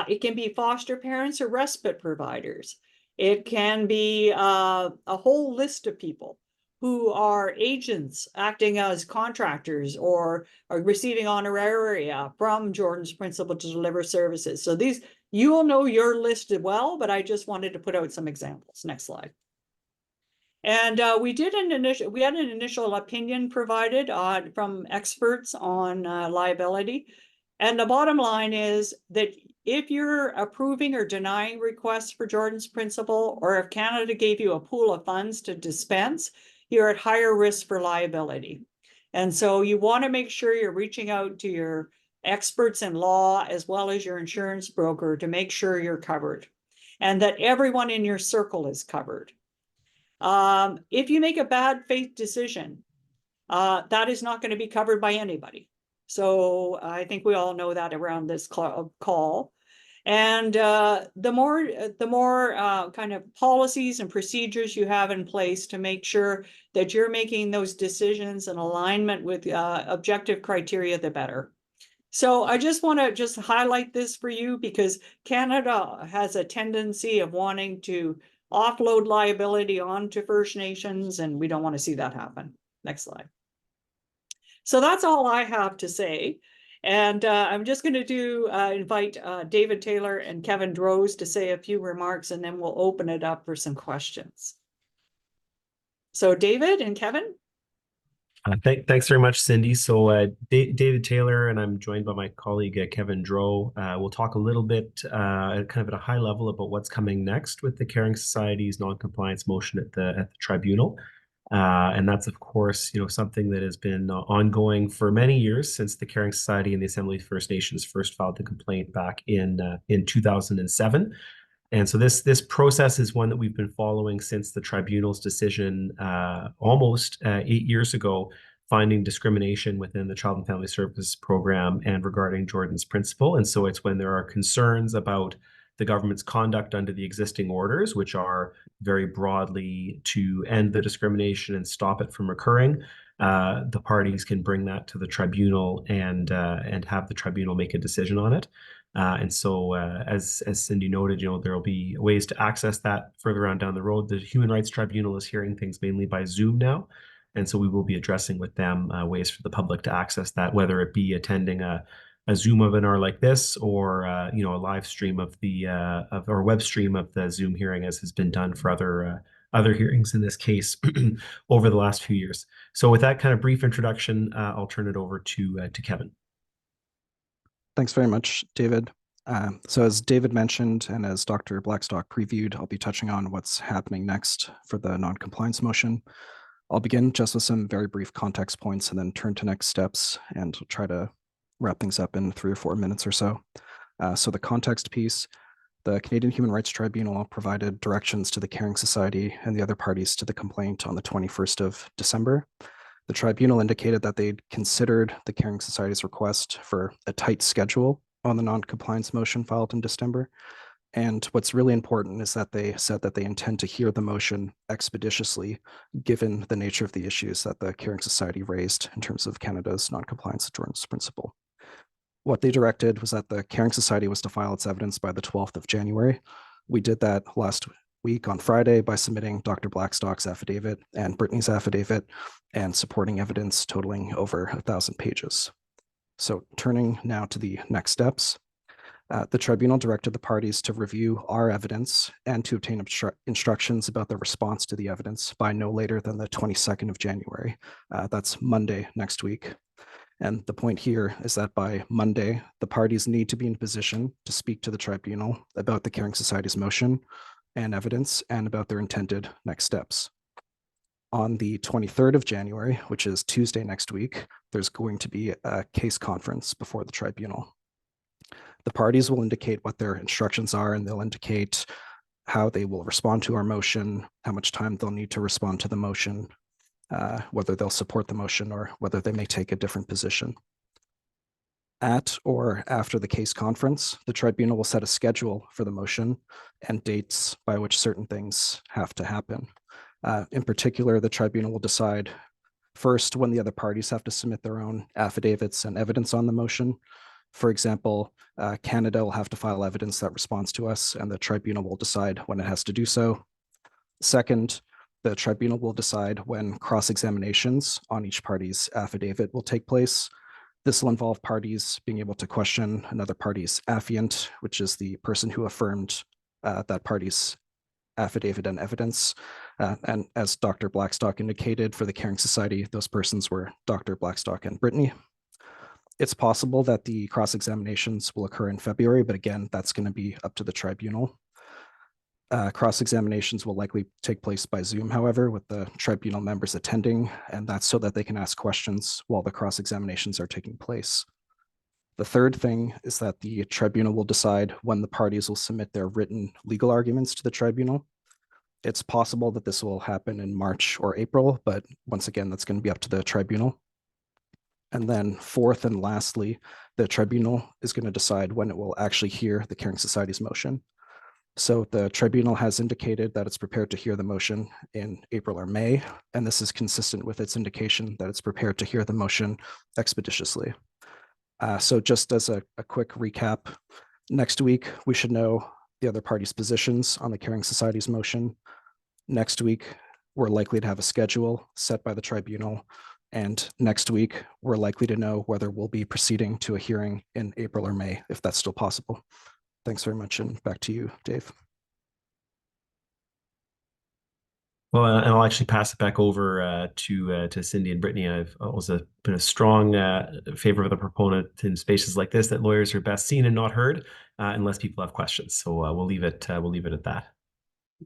It can be foster parents or respite providers. It can be a whole list of people who are agents acting as contractors or are receiving honoraria from Jordan's Principle to deliver services. So these, you will know your list well, but I just wanted to put out some examples. Next slide. And we had an initial opinion provided from experts on liability. And the bottom line is that if you're approving or denying requests for Jordan's Principle, or if Canada gave you a pool of funds to dispense, you're at higher risk for liability. And so you want to make sure you're reaching out to your experts in law as well as your insurance broker to make sure you're covered and that everyone in your circle is covered. If you make a bad faith decision, that is not going to be covered by anybody. So I think we all know that around this call. And the more kind of policies and procedures you have in place to make sure that you're making those decisions in alignment with objective criteria, the better. So I just want to highlight this for you, because Canada has a tendency of wanting to offload liability onto First Nations, and we don't want to see that happen. Next slide. So that's all I have to say. And I'm just going to invite David Taylor and Kevin Droz to say a few remarks, and then we'll open it up for some questions. So David and Kevin. Thanks very much, Cindy. So David Taylor, and I'm joined by my colleague Kevin Droz. We'll talk a little bit kind of at a high level about what's coming next with the Caring Society's non-compliance motion at the tribunal. And that's, of course, something that has been ongoing for many years since the Caring Society and the Assembly of First Nations first filed the complaint back in 2007. And so this process is one that we've been following since the tribunal's decision almost 8 years ago, finding discrimination within the Child and Family Services program and regarding Jordan's principle. And so it's when there are concerns about the government's conduct under the existing orders, which are very broadly to end the discrimination and stop it from occurring. The parties can bring that to the tribunal and have the tribunal make a decision on it. And so, as Cindy noted, there will be ways to access that further on down the road. The Human Rights Tribunal is hearing things mainly by Zoom now, and so we will be addressing with them ways for the public to access that, whether it be attending a Zoom webinar like this, or a live stream of the or web stream of the Zoom hearing, as has been done for other hearings in this case over the last few years. So, with that kind of brief introduction, I'll turn it over to Kevin. Thanks very much, David. So as David mentioned, and as Dr. Blackstock previewed, I'll be touching on what's happening next for the non-compliance motion. I'll begin just with some very brief context points and then turn to next steps and try to wrap things up in 3 or 4 minutes or so. So the context piece, the Canadian Human Rights Tribunal provided directions to the Caring Society and the other parties to the complaint on the 21st of December. The tribunal indicated that they'd considered the Caring Society's request for a tight schedule on the non-compliance motion filed in December. And what's really important is that they said that they intend to hear the motion expeditiously, given the nature of the issues that the Caring Society raised in terms of Canada's non-compliance with Jordan's principle. What they directed was that the Caring Society was to file its evidence by the 12th of January. We did that last week on Friday by submitting Dr. Blackstock's affidavit and Brittany's affidavit and supporting evidence totaling over 1,000 pages. So turning now to the next steps, the tribunal directed the parties to review our evidence and to obtain instructions about the response to the evidence by no later than the 22nd of January. That's Monday next week. And the point here is that by Monday, the parties need to be in position to speak to the tribunal about the Caring Society's motion and evidence and about their intended next steps. On the 23rd of January, which is Tuesday next week, there's going to be a case conference before the tribunal. The parties will indicate what their instructions are, and they'll indicate how they will respond to our motion, how much time they'll need to respond to the motion, whether they'll support the motion or whether they may take a different position. At or after the case conference, the tribunal will set a schedule for the motion and dates by which certain things have to happen. In particular, the tribunal will decide first when the other parties have to submit their own affidavits and evidence on the motion. For example, Canada will have to file evidence that responds to us, and the tribunal will decide when it has to do so. Second, the tribunal will decide when cross-examinations on each party's affidavit will take place. This will involve parties being able to question another party's affiant, which is the person who affirmed that party's affidavit and evidence. And as Dr. Blackstock indicated, for the Caring Society, those persons were Dr. Blackstock and Brittany. It's possible that the cross-examinations will occur in February, but again, that's going to be up to the tribunal. Cross-examinations will likely take place by Zoom, however, with the tribunal members attending, and that's so that they can ask questions while the cross-examinations are taking place. The third thing is that the tribunal will decide when the parties will submit their written legal arguments to the tribunal. It's possible that this will happen in March or April, but once again, that's going to be up to the tribunal. And then fourth and lastly, the tribunal is going to decide when it will actually hear the Caring Society's motion. So the tribunal has indicated that it's prepared to hear the motion in April or May, and this is consistent with its indication that it's prepared to hear the motion expeditiously. So just as a quick recap, next week, we should know the other parties' positions on the Caring Society's motion. Next week, we're likely to have a schedule set by the tribunal. And next week, we're likely to know whether we'll be proceeding to a hearing in April or May, if that's still possible. Thanks very much, and back to you, Dave. Well, and I'll actually pass it back over to Cindy and Brittany. I've always been a strong favor of the proponent in spaces like this, that lawyers are best seen and not heard unless people have questions. So we'll leave it at that.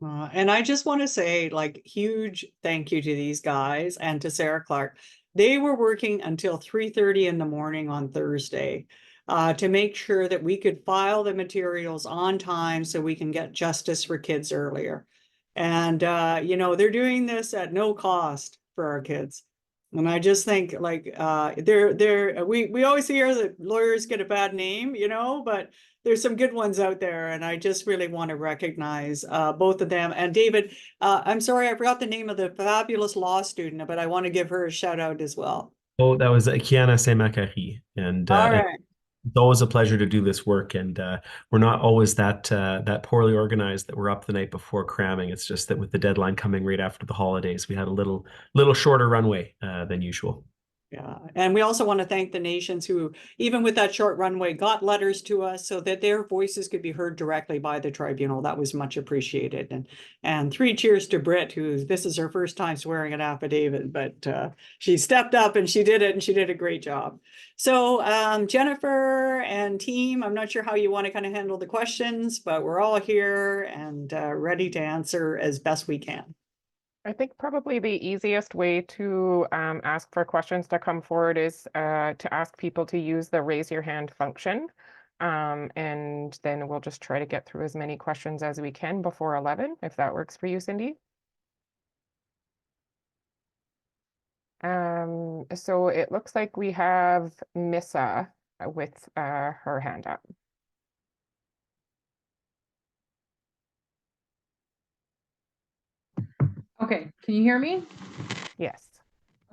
And I just want to say, like, huge thank you to these guys and to Sarah Clark. They were working until 3:30 in the morning on Thursday to make sure that we could file the materials on time so we can get justice for kids earlier. And, you know, they're doing this at no cost for our kids. And I just think, like, we always hear that lawyers get a bad name, you know, but there's some good ones out there, and I just really want to recognize both of them. And David, I'm sorry, I forgot the name of the fabulous law student, but I want to give her a shout out as well. Oh, that was Kiana Saint-Macary, and All right. it's always a pleasure to do this work. And we're not always that poorly organized that we're up the night before cramming. It's just that with the deadline coming right after the holidays, we had a little shorter runway than usual. Yeah, and we also want to thank the nations who, even with that short runway, got letters to us so that their voices could be heard directly by the tribunal. That was much appreciated. And 3 cheers to Britt, who this is her first time swearing an affidavit, but she stepped up and she did it, and she did a great job. So Jennifer and team, I'm not sure how you want to kind of handle the questions, but we're all here and ready to answer as best we can. I think probably the easiest way to ask for questions to come forward is to ask people to use the raise your hand function. And then we'll just try to get through as many questions as we can before 11, if that works for you, Cindy. So it looks like we have Missa with her hand up. Okay, can you hear me? Yes.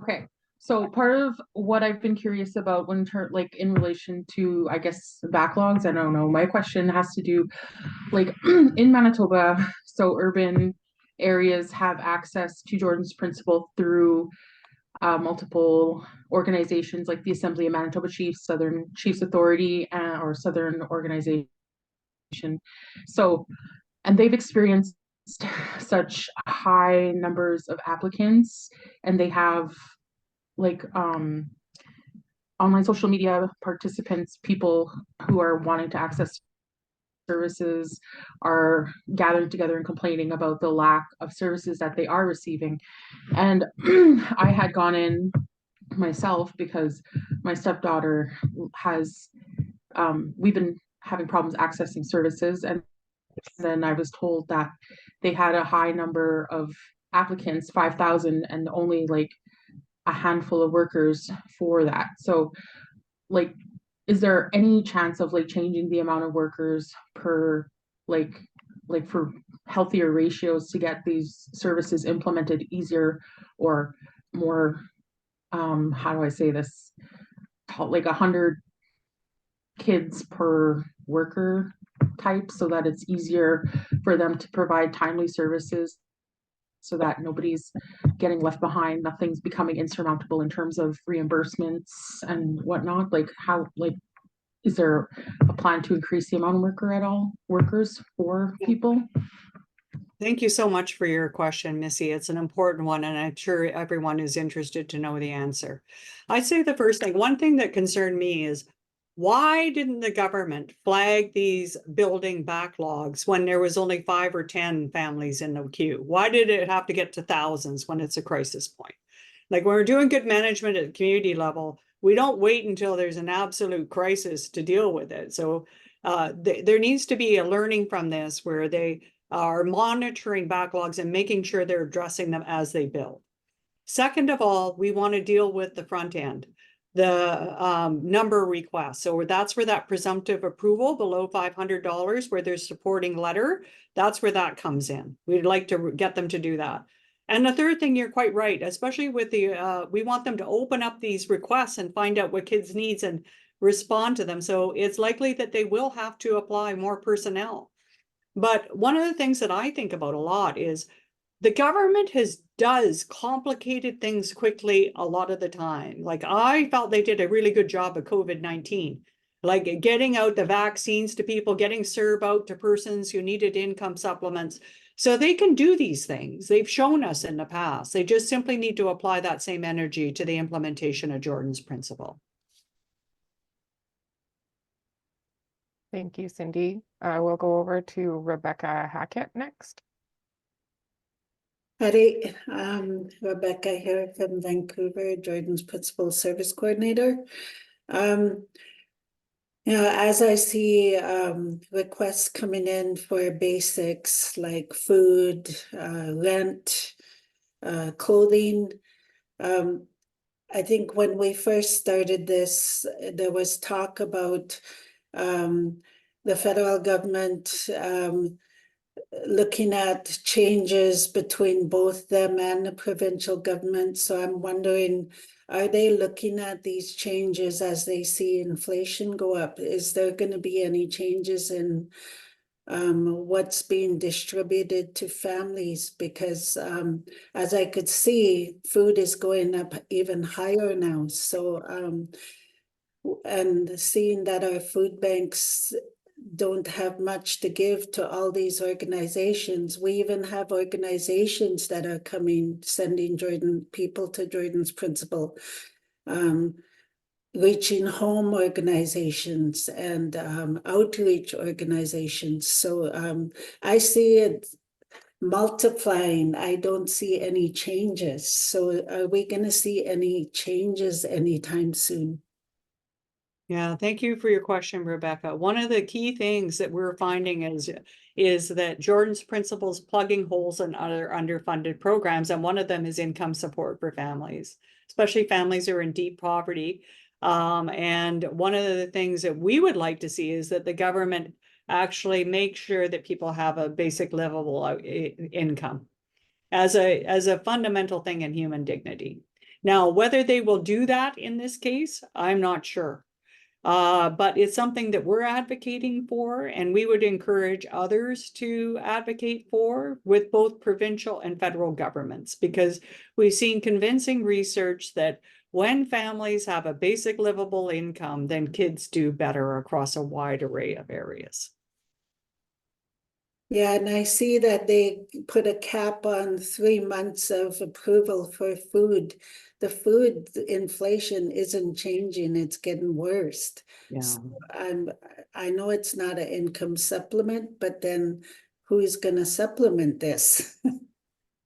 Okay, so part of what I've been curious about like in relation to, I guess, backlogs, I don't know, my question has to do like in Manitoba, so urban areas have access to Jordan's principle through multiple organizations like the Assembly of Manitoba Chiefs, Southern Chiefs Authority, or Southern Organization. So, and they've experienced such high numbers of applicants, and they have like online social media participants, people who are wanting to access services are gathering together and complaining about the lack of services that they are receiving. And I had gone in myself because my stepdaughter has we've been having problems accessing services, and then I was told that they had a high number of applicants, 5,000, and only like a handful of workers for that. So like, is there any chance of like changing the amount of workers per like for healthier ratios to get these services implemented easier or more, how do I say this, like 100 kids per worker type, so that it's easier for them to provide timely services, so that nobody's getting left behind, nothing's becoming insurmountable in terms of reimbursements and whatnot? Like how, like, is there a plan to increase the amount of workers for people? Thank you so much for your question, Missy. It's an important one, and I'm sure everyone is interested to know the answer. I'd say the first thing, one thing that concerned me is, why didn't the government flag these building backlogs when there was only 5 or 10 families in the queue? Why did it have to get to thousands when it's a crisis point? Like when we're doing good management at the community level, we don't wait until there's an absolute crisis to deal with it. So there needs to be a learning from this where they are monitoring backlogs and making sure they're addressing them as they build. Second of all, we want to deal with the front end, the number requests. So that's where that presumptive approval below $500, where there's supporting letter, that's where that comes in. We'd like to get them to do that. And the third thing, you're quite right, especially with the, we want them to open up these requests and find out what kids' needs and respond to them. So it's likely that they will have to apply more personnel. But one of the things that I think about a lot is the government does complicated things quickly a lot of the time. Like I felt they did a really good job of COVID-19, like getting out the vaccines to people, getting CERB out to persons who needed income supplements. So they can do these things. They've shown us in the past. They just simply need to apply that same energy to the implementation of Jordan's principle. Thank you, Cindy. We'll go over to Rebecca Hackett next. Howdy, Rebecca here from Vancouver, Jordan's Principal Service Coordinator. As I see requests coming in for basics like food, rent, clothing, I think when we first started this, there was talk about the federal government looking at changes between both them and the provincial government. So I'm wondering, are they looking at these changes as they see inflation go up? Is there going to be any changes in what's being distributed to families? Because as I could see, food is going up even higher now. So, and seeing that our food banks don't have much to give to all these organizations. We even have organizations that are sending people to Jordan's Principal, reaching home organizations and outreach organizations. So I see it multiplying. I don't see any changes. So are we going to see any changes anytime soon? Yeah, thank you for your question, Rebecca. One of the key things that we're finding is that Jordan's Principal's plugging holes in other underfunded programs, and one of them is income support for families, especially families who are in deep poverty. And one of the things that we would like to see is that the government actually make sure that people have a basic livable income as a fundamental thing in human dignity. Now, whether they will do that in this case, I'm not sure. But it's something that we're advocating for, and we would encourage others to advocate for with both provincial and federal governments, because we've seen convincing research that when families have a basic livable income, then kids do better across a wide array of areas. Yeah, and I see that they put a cap on 3 months of approval for food. The food inflation isn't changing, it's getting worse. Yeah. So I know it's not an income supplement, but then who's gonna supplement this?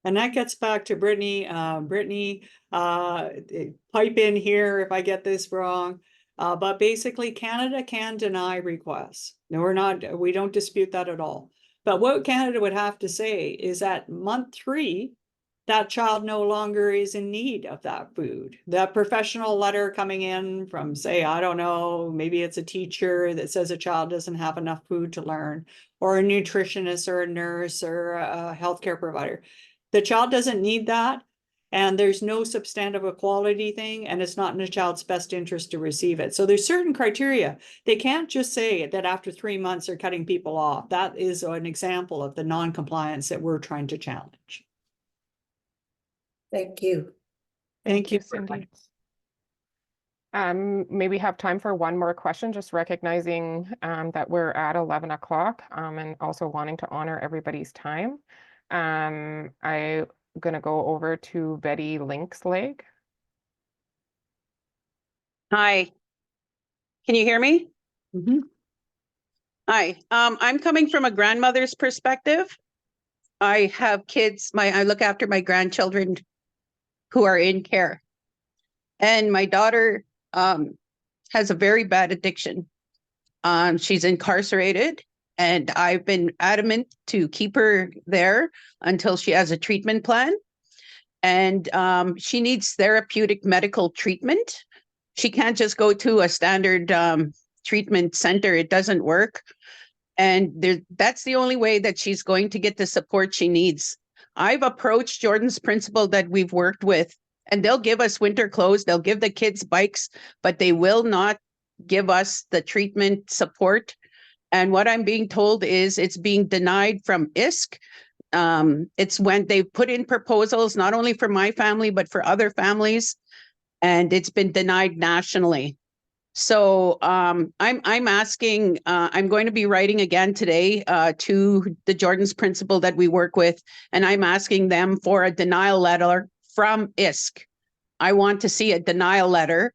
And that gets back to Brittany. Brittany, pipe in here if I get this wrong. But basically, Canada can deny requests. No, we don't dispute that at all. But what Canada would have to say is that month 3, that child no longer is in need of that food. That professional letter coming in from, say, I don't know, maybe it's a teacher that says a child doesn't have enough food to learn, or a nutritionist or a nurse or a healthcare provider. The child doesn't need that, and there's no substantive equality thing, and it's not in the child's best interest to receive it. So there's certain criteria. They can't just say that after 3 months they're cutting people off. That is an example of the non-compliance that we're trying to challenge. Thank you. Thank you, Cindy. Maybe have time for one more question, just recognizing that we're at 11 o'clock and also wanting to honor everybody's time. I'm gonna go over to Betty Linkslag. Hi. Can you hear me? Mm-hmm. Hi. I'm coming from a grandmother's perspective. I have kids. I look after my grandchildren who are in care, and my daughter has a very bad addiction. She's incarcerated, and I've been adamant to keep her there until she has a treatment plan. And she needs therapeutic medical treatment. She can't just go to a standard treatment center. It doesn't work. And that's the only way that she's going to get the support she needs. I've approached Jordan's Principal that we've worked with, and they'll give us winter clothes. They'll give the kids bikes, but they will not give us the treatment support. And what I'm being told is it's being denied from ISK. It's when they put in proposals, not only for my family, but for other families, and it's been denied nationally. So I'm asking, I'm going to be writing again today to the Jordan's Principal that we work with, and I'm asking them for a denial letter from ISK. I want to see a denial letter,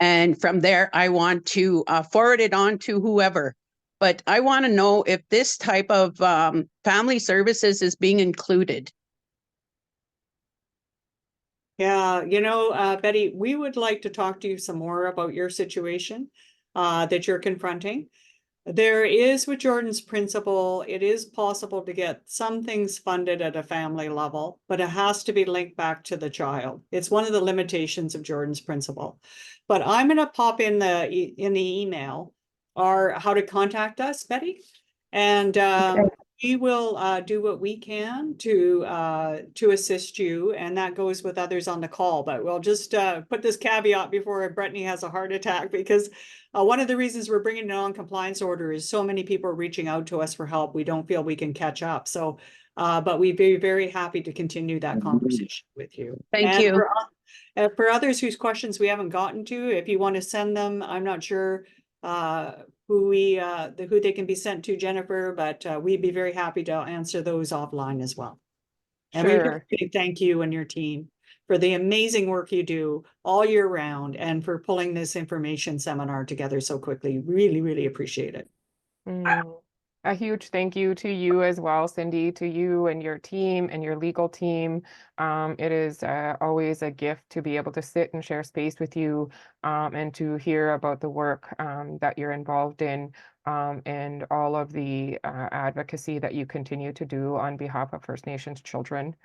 and from there I want to forward it on to whoever. But I want to know if this type of family services is being included. Yeah, Betty, we would like to talk to you some more about your situation that you're confronting. There is, with Jordan's principle, it is possible to get some things funded at a family level, but it has to be linked back to the child. It's one of the limitations of Jordan's principle. But I'm going to pop in the email or how to contact us, Betty, and we will do what we can to assist you, and that goes with others on the call. But we'll just put this caveat before Brittany has a heart attack, because one of the reasons we're bringing a non-compliance order is so many people are reaching out to us for help. We don't feel we can catch up. So, but we'd be very happy to continue that conversation with you. Thank and you. For others whose questions we haven't gotten to, if you want to send them, I'm not sure who they can be sent to, Jennifer, but we'd be very happy to answer those offline as well. And we Sure. really thank you and your team for the amazing work you do all year round, and for pulling this information seminar together so quickly. Really, really appreciate it. A huge thank you to you as well, Cindy, to you and your team and your legal team. It is always a gift to be able to sit and share space with you and to hear about the work that you're involved in and all of the advocacy that you continue to do on behalf of First Nations children.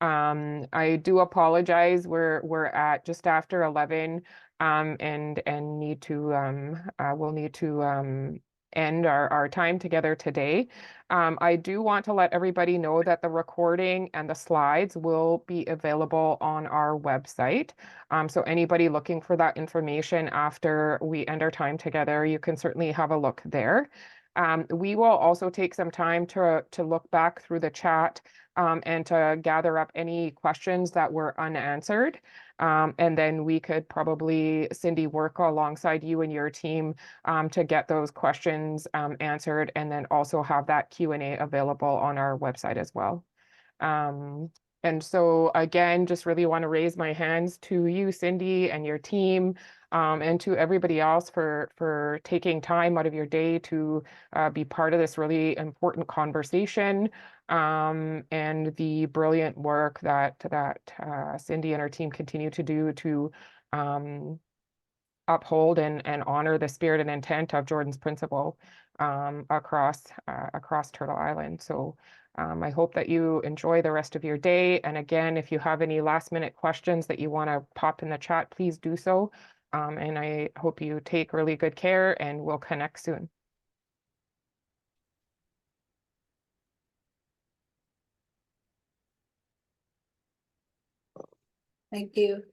I do apologize. We're at just after 11 and need to we'll need to end our time together today. I do want to let everybody know that the recording and the slides will be available on our website. So anybody looking for that information after we end our time together, you can certainly have a look there. We will also take some time to look back through the chat and to gather up any questions that were unanswered. And then we could probably, Cindy, work alongside you and your team to get those questions answered, and then also have that Q&A available on our website as well. And so again, just really want to raise my hands to you, Cindy, and your team, and to everybody else for taking time out of your day to be part of this really important conversation, and the brilliant work that Cindy and her team continue to do to uphold and honor the spirit and intent of Jordan's principle across Turtle Island. So I hope that you enjoy the rest of your day. And again, if you have any last minute questions that you want to pop in the chat, please do so. And I hope you take really good care, and we'll connect soon. Thank you.